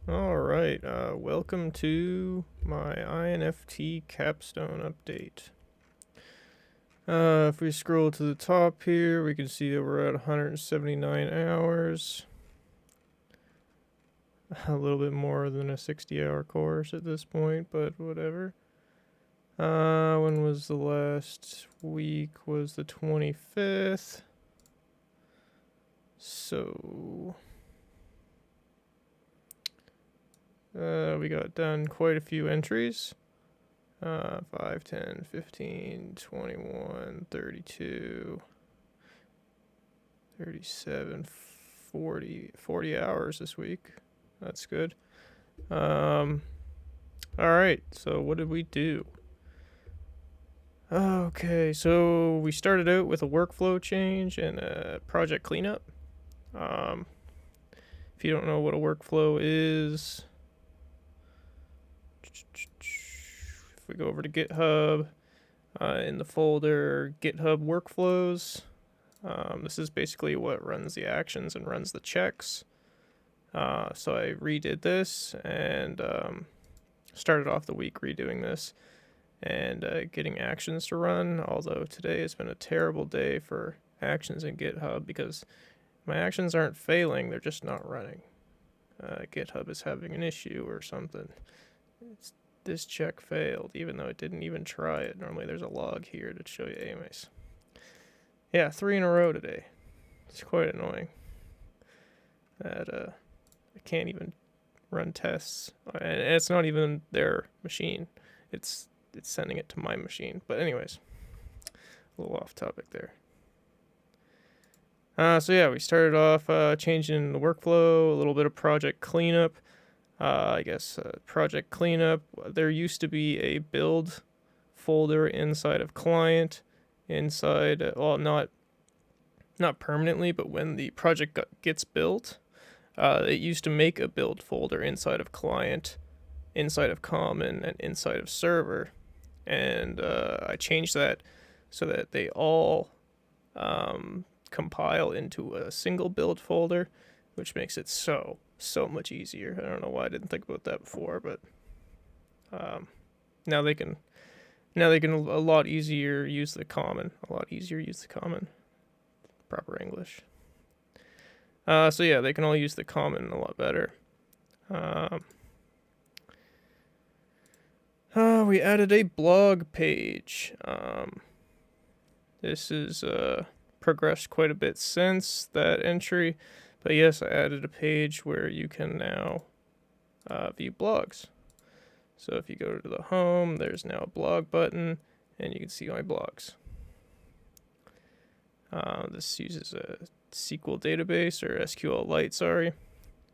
Alright, welcome to my INFT capstone update. If we scroll to the top here, we can see that we're at 179 hours. A little bit more than a 60-hour course at this point, but whatever. When was the last week? Was the 25th. So we got done quite a few entries. 5, 10, 15, 21, 32, 37, 40 hours this week. That's good. Alright, so what did we do? Okay, so we started out with a workflow change and a project cleanup. If you don't know what a workflow is, if we go over to GitHub, in the folder GitHub workflows, this is basically what runs the actions and runs the checks. So I redid this and started off the week redoing this and getting actions to run, although today has been a terrible day for actions in GitHub because my actions aren't failing, they're just not running. GitHub is having an issue or something. This check failed, even though it didn't even try it. Normally there's a log here to show you anyways. Yeah, 3 in a row today. It's quite annoying that I can't even run tests, and it's not even their machine. It's sending it to my machine. But anyways, a little off topic there. So yeah, we started off changing the workflow, a little bit of project cleanup. Project cleanup. There used to be a build folder inside of client, not permanently, but when the project gets built, it used to make a build folder inside of client, inside of common, and inside of server. And I changed that so that they all compile into a single build folder, which makes it so much easier. I don't know why I didn't think about that before, but now they can a lot easier use the common. Proper English. So yeah, they can all use the common a lot better. We added a blog page. This is progressed quite a bit since that entry, but yes, I added a page where you can now view blogs. So if you go to the home, there's now a blog button, and you can see my blogs. This uses a SQL database, or SQLite, sorry,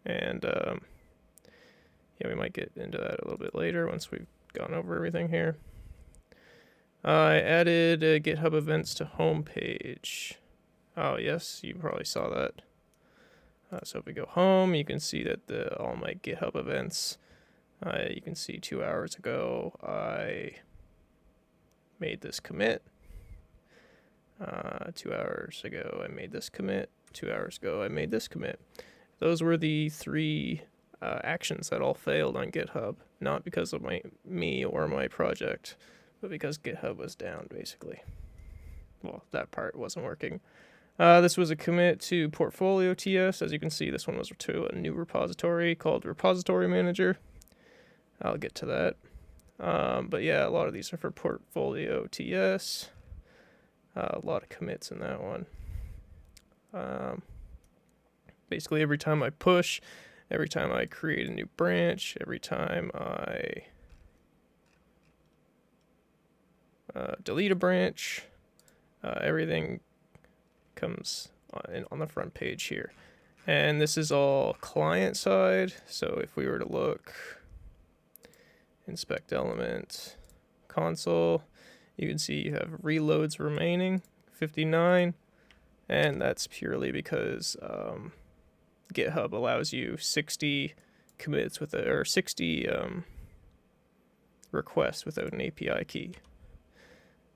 and yeah, we might get into that a little bit later once we've gone over everything here. I added GitHub events to homepage. Oh yes, you probably saw that. So if we go home, you can see that all my GitHub events. You can see 2 hours ago I made this commit. 2 hours ago I made this commit. 2 hours ago I made this commit. Those were the 3 actions that all failed on GitHub, not because of me or my project, but because GitHub was down, basically. Well, that part wasn't working. This was a commit to PortfolioTS. As you can see, this one was to a new repository called Repository Manager. I'll get to that. But yeah, a lot of these are for PortfolioTS. A lot of commits in that one. Basically, every time I push, every time I create a new branch, every time I delete a branch, everything comes on the front page here. And this is all client side. So if we were to look, inspect element, console, you can see you have reloads remaining, 59. And that's purely because GitHub allows you 60 commits or 60 requests without an API key.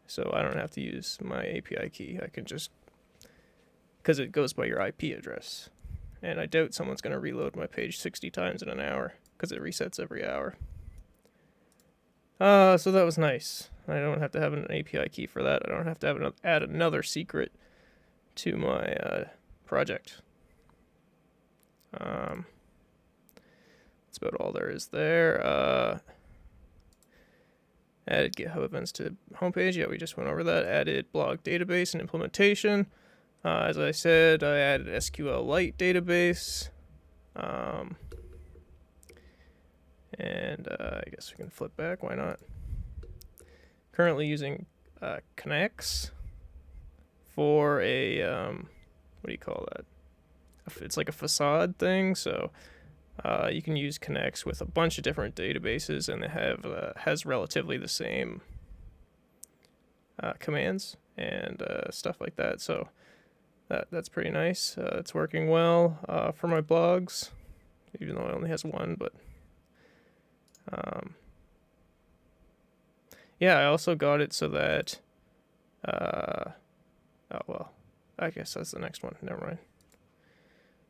So I don't have to use my API key. I can just, because it goes by your IP address. and I doubt someone's going to reload my page 60 times in an hour, because it resets every hour. So that was nice. I don't have to have an API key for that. I don't have to add another secret to my project. That's about all there is there. Added GitHub events to homepage. Yeah, we just went over that. Added blog database and implementation. As I said, I added SQLite database. And I guess we can flip back. Why not? Currently using Connects for a what do you call that? It's like a facade thing. So you can use Connects with a bunch of different databases, and it has relatively the same commands and stuff like that. So that's pretty nice. It's working well for my blogs, even though it only has one. But yeah, I also got it so that oh well, I guess that's the next one. Never mind.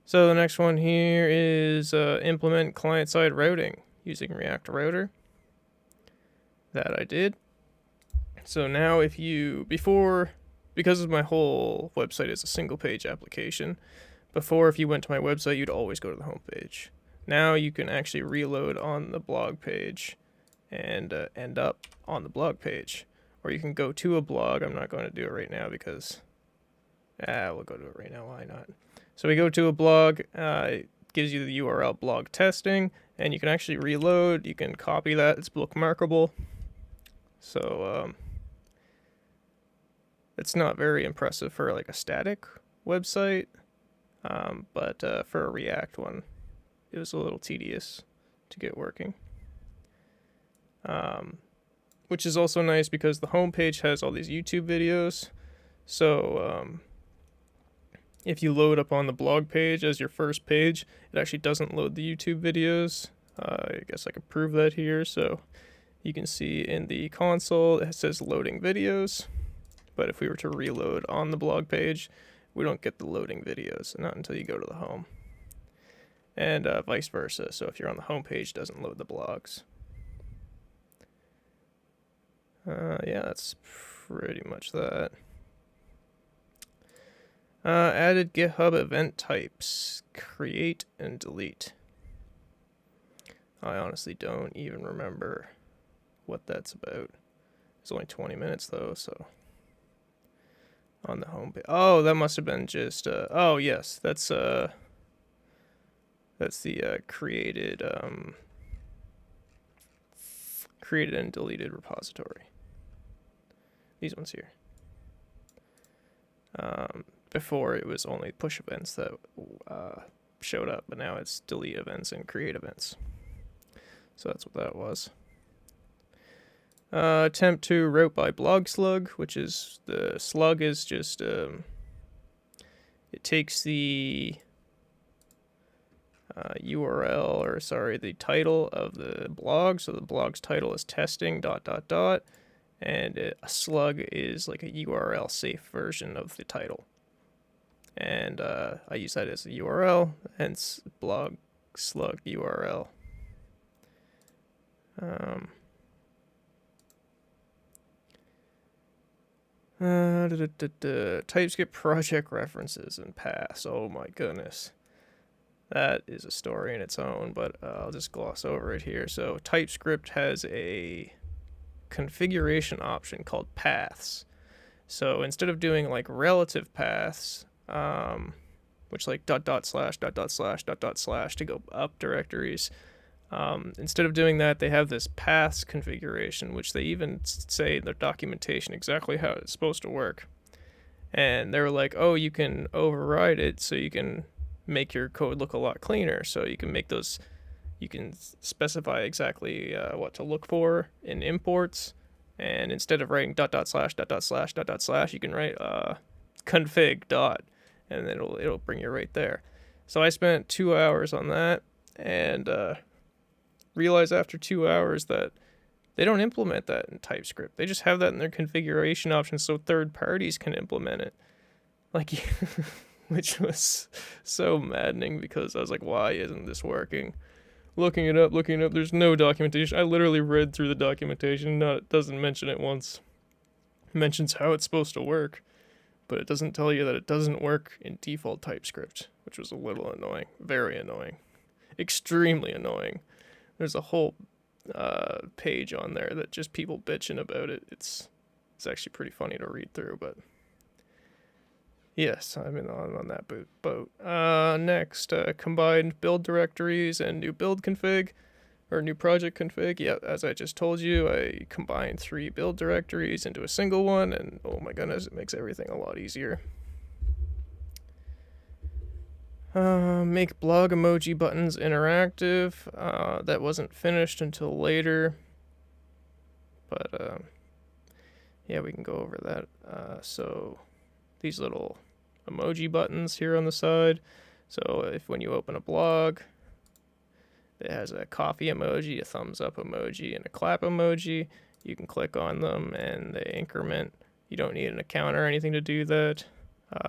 So the next one here is implement client-side routing using React Router. That I did. So now because my whole website is a single page application, before if you went to my website, you'd always go to the home page. Now you can actually reload on the blog page and end up on the blog page. Or you can go to a blog. I'm not going to do it right now because we'll go to it right now. Why not? So we go to a blog, it gives you the URL blog testing, and you can actually reload. You can copy that. It's bookmarkable. So it's not very impressive for like a static website, but for a React one, it was a little tedious to get working. Which is also nice because the homepage has all these YouTube videos. So if you load up on the blog page as your first page, it actually doesn't load the YouTube videos. I guess I could prove that here. So you can see in the console, it says loading videos. But if we were to reload on the blog page, we don't get the loading videos, not until you go to the home. And vice versa. So if you're on the home page, it doesn't load the blogs. Yeah, that's pretty much that. Added GitHub event types, create and delete. I honestly don't even remember what that's about. It's only 20 minutes though, so on the home page. Oh, that must have been just oh yes, that's the created and deleted repository. These ones here. Before it was only push events that showed up, but now it's delete events and create events. So that's what that was. Attempt to route by blog slug, which is the slug is just it takes the URL the title of the blog. So the blog's title is testing ... and a slug is like a URL safe version of the title. And I use that as a URL, hence blog slug URL. TypeScript project references and paths. Oh my goodness. That is a story in its own, but I'll just gloss over it here. So TypeScript has a configuration option called paths. So instead of doing like relative paths, which like ... to go up directories, instead of doing that, they have this paths configuration, which they even say in their documentation exactly how it's supposed to work. And they were like, oh, you can override it so you can make your code look a lot cleaner. So you can make those, you can specify exactly what to look for in imports. And instead of writing ... you can write config ... and it'll bring you right there. So I spent 2 hours on that and realized after 2 hours that they don't implement that in TypeScript. They just have that in their configuration options so third parties can implement it. Like which was so maddening because I was like, why isn't this working? Looking it up, there's no documentation. I literally read through the documentation. No, it doesn't mention it once. It mentions how it's supposed to work, but it doesn't tell you that it doesn't work in default TypeScript, which was a little annoying. Very annoying. Extremely annoying. There's a whole page on there that just people bitching about it. It's actually pretty funny to read through, but yes, I'm on that boat. Next, combined build directories and new build config, or new project config. Yeah, as I just told you, I combined 3 build directories into a single one, and oh my goodness, it makes everything a lot easier. Make blog emoji buttons interactive. That wasn't finished until later, but yeah, we can go over that. So these little emoji buttons here on the side. So if when you open a blog, it has a coffee emoji, a thumbs up emoji, and a clap emoji. You can click on them and they increment. You don't need an account or anything to do that.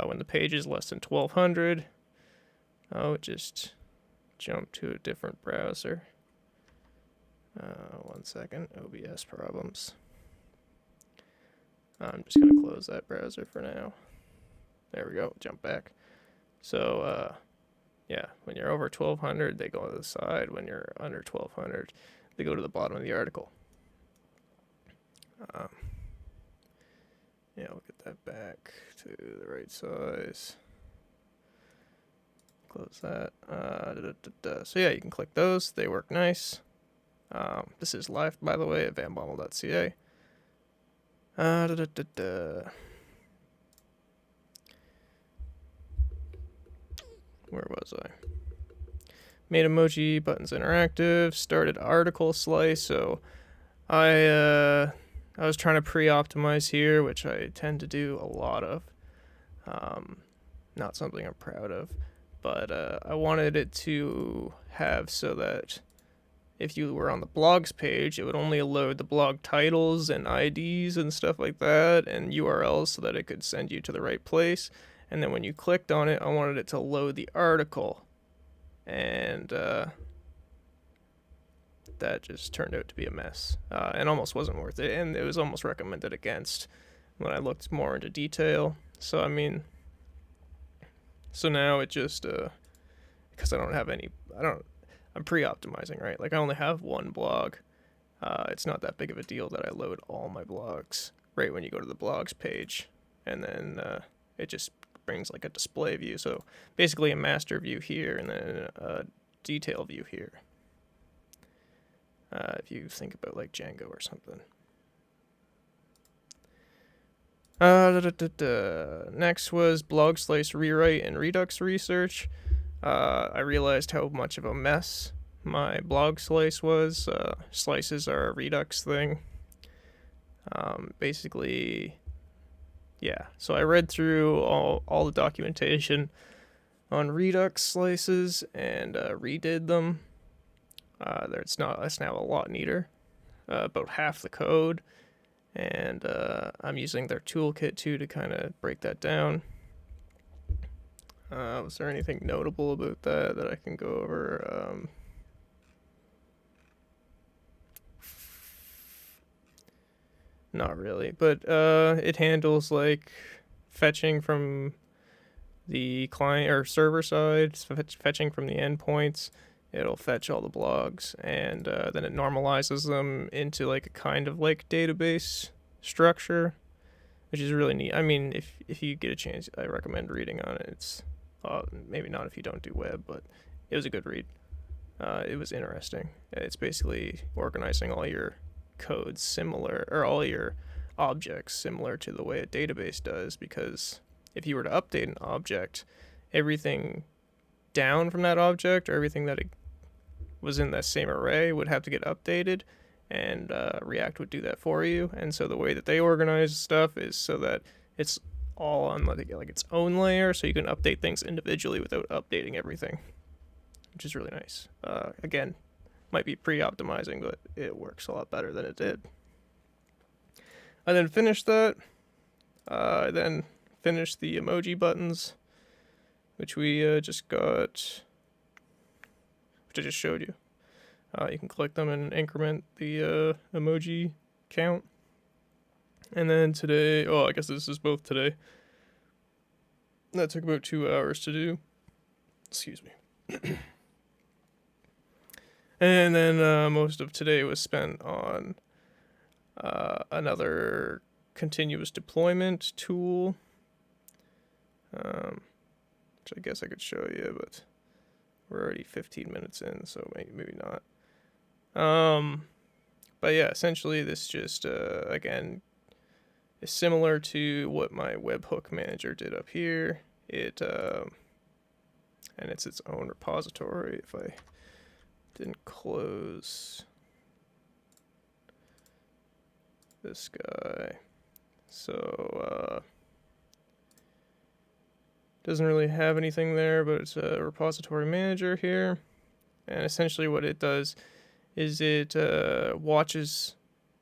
When the page is less than 1200, just jump to a different browser. 1 second, OBS problems. I'm just going to close that browser for now. There we go, jump back. So, yeah, when you're over 1200, they go to the side. When you're under 1200, they go to the bottom of the article. Yeah, we'll get that back to the right size. Close that. So yeah, you can click those. They work nice. This is live, by the way, at vanbommel.ca. Where was I? Made emoji buttons interactive. Started article slice. So I was trying to pre-optimize here, which I tend to do a lot of. Not something I'm proud of, but I wanted it to have so that if you were on the blogs page, it would only load the blog titles and IDs and stuff like that, and URLs so that it could send you to the right place. And then when you clicked on it, I wanted it to load the article. And that just turned out to be a mess. And almost wasn't worth it. And it was almost recommended against when I looked more into detail. So, I mean, so now it just, because I don't have any, I'm pre-optimizing, right? Like I only have one blog. It's not that big of a deal that I load all my blogs right when you go to the blogs page. And then it just brings like a display view. So basically a master view here and then a detail view here. If you think about like Django or something. Next was blog slice rewrite and Redux research. I realized how much of a mess my blog slice was. Slices are a Redux thing. Basically, yeah. So I read through all the documentation on Redux slices and redid them. It's now a lot neater. About half the code. And I'm using their toolkit too to kind of break that down. Was there anything notable about that I can go over? Not really, but it handles like fetching from the client or server side, fetching from the endpoints. It'll fetch all the blogs, and then it normalizes them into like a kind of like database structure, which is really neat. I mean, if you get a chance, I recommend reading on it. It's maybe not if you don't do web, but it was a good read. It was interesting. It's basically organizing all your codes similar, or all your objects similar to the way a database does, because if you were to update an object, everything down from that object or everything that it was in that same array would have to get updated, and React would do that for you. And so the way that they organize stuff is so that it's all on like its own layer, so you can update things individually without updating everything, which is really nice. Again, might be pre-optimizing, but it works a lot better than it did. I then finished that. I then finished the emoji buttons. which we just got, which I just showed you. You can click them and increment the emoji count. And then today, oh, I guess this is both today. That took about 2 hours to do. Excuse me. And then most of today was spent on another continuous deployment tool, which I guess I could show you, but we're already 15 minutes in, so maybe not. But yeah, essentially this just, again, is similar to what my webhook manager did up here. And it's its own repository. If I didn't close this guy, so doesn't really have anything there, but it's a repository manager here, and essentially what it does is it watches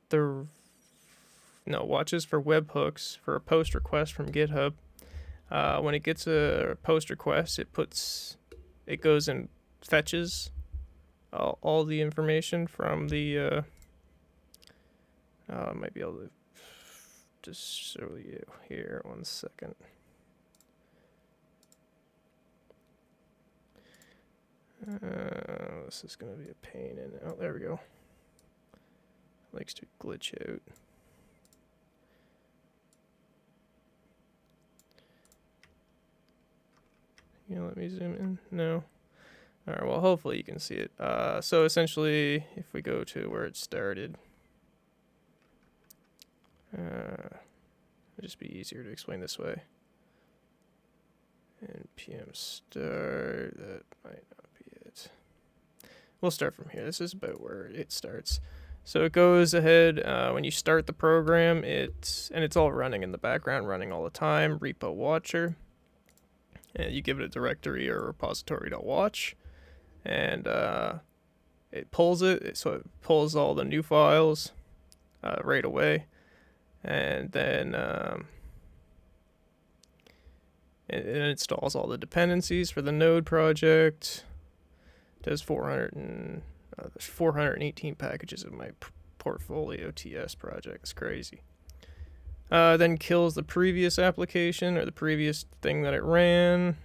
for webhooks for a post request from GitHub. When it gets a post request, it goes and fetches all the information from the I might be able to just show you here 1 second. This is going to be a pain in. Oh, there we go. Likes to glitch out. Let me zoom in. No. All right. Well, hopefully you can see it. So essentially, if we go to where it started, it'll just be easier to explain this way. npm start. That might not be it. We'll start from here. This is about where it starts. So it goes ahead when you start the program. It's all running in the background, running all the time. Repo watcher. And you give it a directory or repository.watch, and it pulls it. So it pulls all the new files right away, and then it installs all the dependencies for the node project. Does 418 packages in my PortfolioTS project. It's crazy. Then kills the previous application or the previous thing that it ran.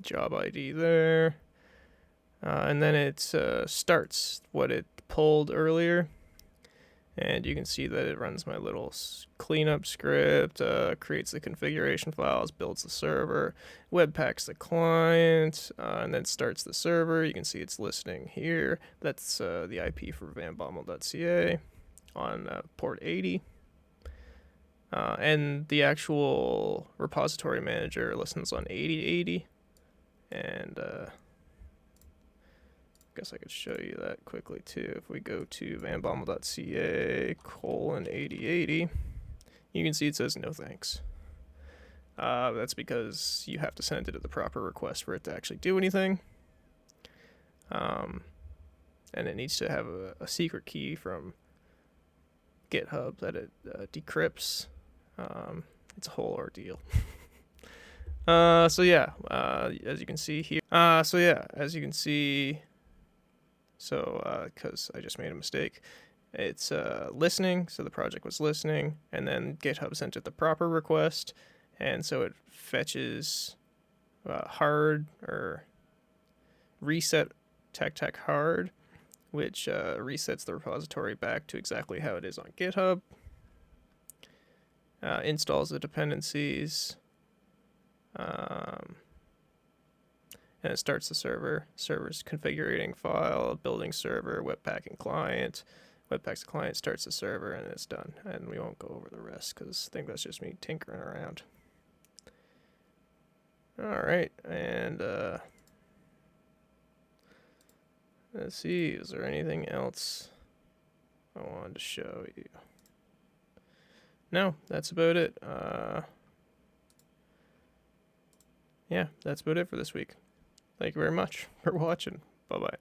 Job ID there. And then it starts what it pulled earlier. And you can see that it runs my little cleanup script, creates the configuration files, builds the server, webpacks the client, and then starts the server. You can see it's listening here. That's the IP for vanbommel.ca on port 80. And the actual repository manager listens on 8080. And I guess I could show you that quickly too. If we go to vanbommel.ca :8080, you can see it says no thanks. That's because you have to send it at the proper request for it to actually do anything. And it needs to have a secret key from GitHub that it decrypts. It's a whole ordeal. So yeah, as you can see here. Because I just made a mistake. It's listening, so the project was listening, and then GitHub sent it the proper request, and so it fetches hard or reset tech hard, which resets the repository back to exactly how it is on GitHub. Installs the dependencies, and it starts the server. Server's configuring file, building server, webpacking client. Webpacks the client, starts the server, and it's done. And we won't go over the rest because I think that's just me tinkering around. All right, and let's see, is there anything else I wanted to show you? No, that's about it. Yeah, that's about it for this week. Thank you very much for watching. Bye-bye.